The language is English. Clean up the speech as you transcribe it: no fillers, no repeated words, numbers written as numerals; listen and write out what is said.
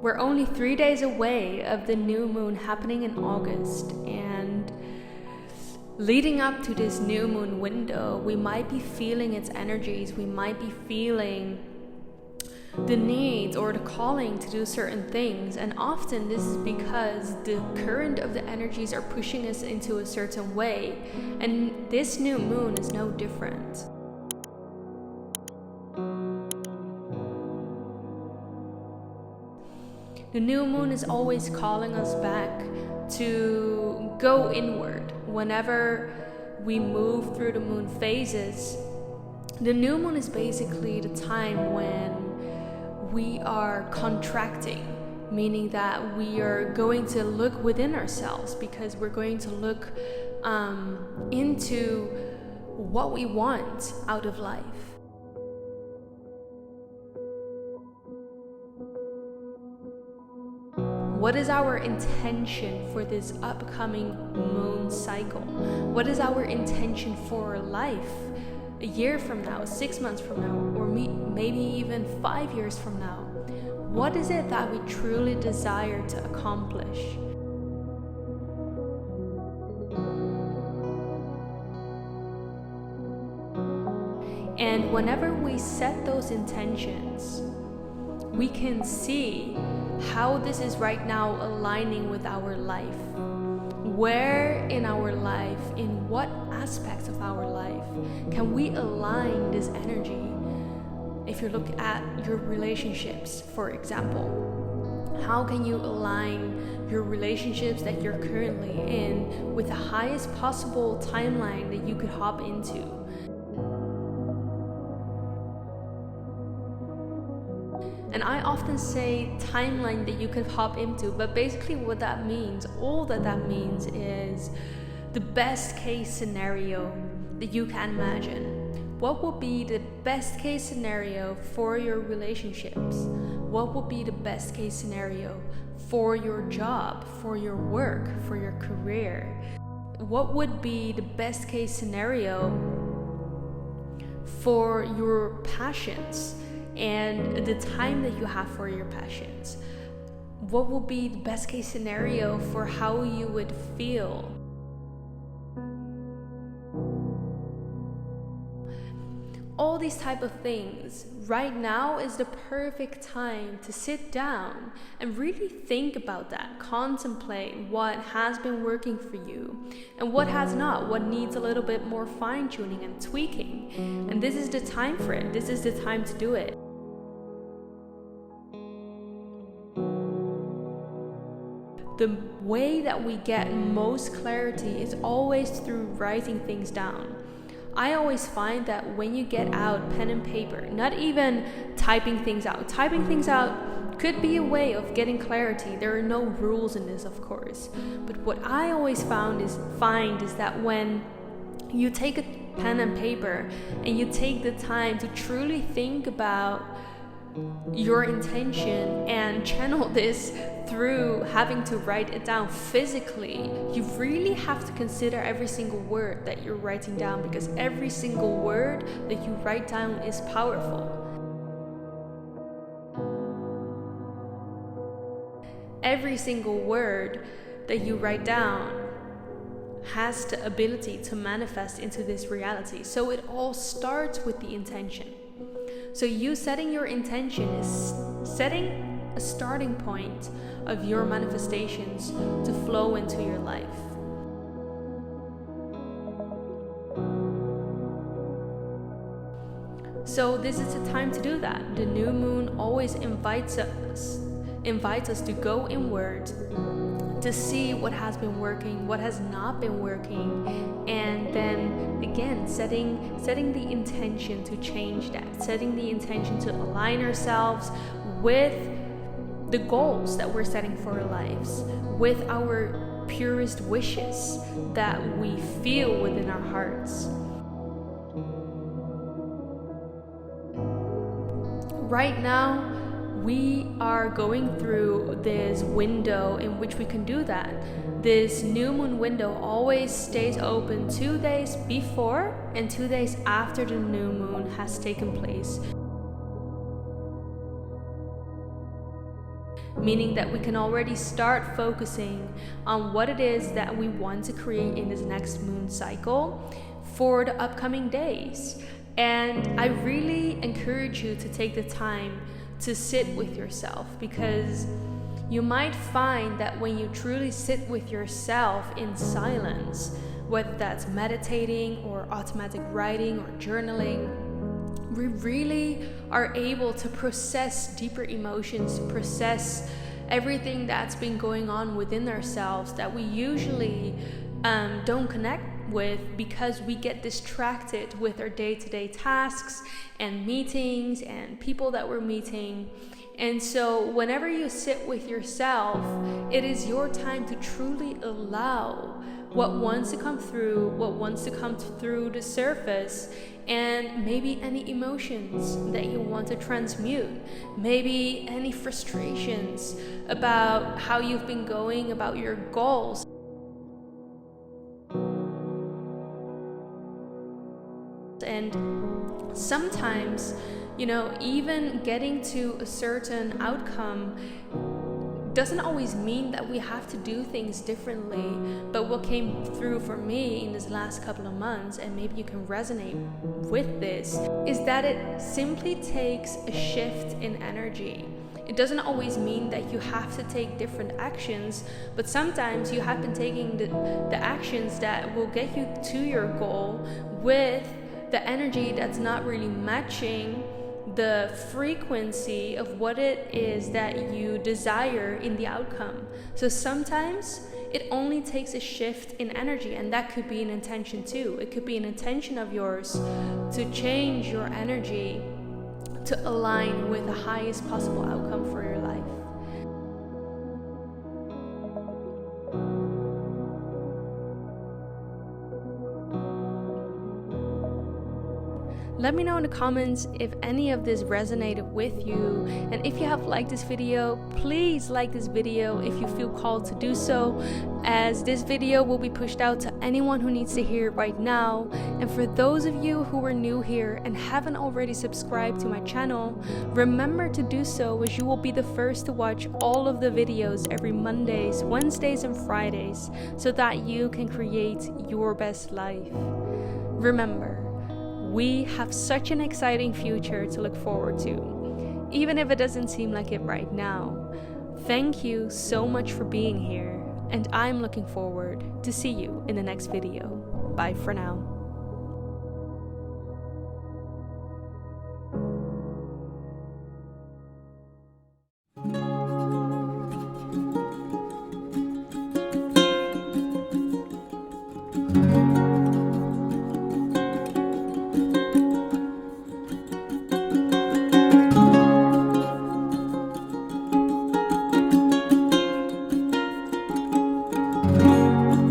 We're only 3 days away of the new moon happening in August, and leading up to this new moon window, we might be feeling its energies, we might be feeling the needs or the calling to do certain things, and often this is because the current of the energies are pushing us into a certain way, and this new moon is no different. The new moon is always calling us back to go inward. Whenever we move through the moon phases, the new moon is basically the time when we are contracting, meaning that we are going to look within ourselves, because we're going to look into what we want out of life. What is our intention for this upcoming moon cycle? What is our intention for life a year from now, 6 months from now, or maybe even 5 years from now? What is it that we truly desire to accomplish? And whenever we set those intentions, we can see how this is right now aligning with our life. Where in our life, in what aspects of our life, can we align this energy? If you look at your relationships, for example, how can you align your relationships that you're currently in with the highest possible timeline that you could hop into? And I often say timeline that you could hop into, but basically what that means, all that means is the best case scenario that you can imagine. What will be the best case scenario for your relationships? What will be the best case scenario for your job, for your work, for your career? What would be the best case scenario for your passions and the time that you have for your passions? What will be the best case scenario for how you would feel? All these type of things. Right now is the perfect time to sit down and really think about that. Contemplate what has been working for you and what has not, what needs a little bit more fine-tuning and tweaking. And this is the time for it. This is the time to do it. The way that we get most clarity is always through writing things down. I always find that when you get out pen and paper, not even typing things out. Typing things out could be a way of getting clarity. There are no rules in this, of course. But what I always find is that when you take a pen and paper and you take the time to truly think about your intention and channel this through having to write it down physically, you really have to consider every single word that you're writing down, because every single word that you write down is powerful. Every single word that you write down has the ability to manifest into this reality. So it all starts with the intention. So you setting your intention is setting a starting point of your manifestations to flow into your life. So this is the time to do that. The new moon always invites us to go inward, to see what has been working, what has not been working, and then again setting the intention to change that, setting the intention to align ourselves with the goals that we're setting for our lives, with our purest wishes that we feel within our hearts. Right now, we are going through this window in which we can do that. This new moon window always stays open 2 days before and 2 days after the new moon has taken place. meaning that we can already start focusing on what it is that we want to create in this next moon cycle for the upcoming days. And I really encourage you to take the time to sit with yourself, because you might find that when you truly sit with yourself in silence, whether that's meditating or automatic writing or journaling, we really are able to process deeper emotions, to process everything that's been going on within ourselves that we usually don't connect with, because we get distracted with our day-to-day tasks and meetings and people that we're meeting. And so whenever you sit with yourself, it is your time to truly allow what wants to come through, what wants to come through the surface, and maybe any emotions that you want to transmute, maybe any frustrations about how you've been going about your goals. And sometimes, even getting to a certain outcome doesn't always mean that we have to do things differently. But what came through for me in this last couple of months, and maybe you can resonate with this, is that it simply takes a shift in energy. It doesn't always mean that you have to take different actions, but sometimes you have been taking the actions that will get you to your goal with the energy that's not really matching the frequency of what it is that you desire in the outcome. So sometimes it only takes a shift in energy, and that could be an intention too. It could be an intention of yours to change your energy to align with the highest possible outcome for your life. Let me know in the comments if any of this resonated with you, and if you have liked this video, please like this video if you feel called to do so, as this video will be pushed out to anyone who needs to hear it right now. And for those of you who are new here and haven't already subscribed to my channel, remember to do so, as you will be the first to watch all of the videos every Mondays, Wednesdays, and Fridays, so that you can create your best life. Remember, we have such an exciting future to look forward to, even if it doesn't seem like it right now. Thank you so much for being here, and I'm looking forward to see you in the next video. Bye for now.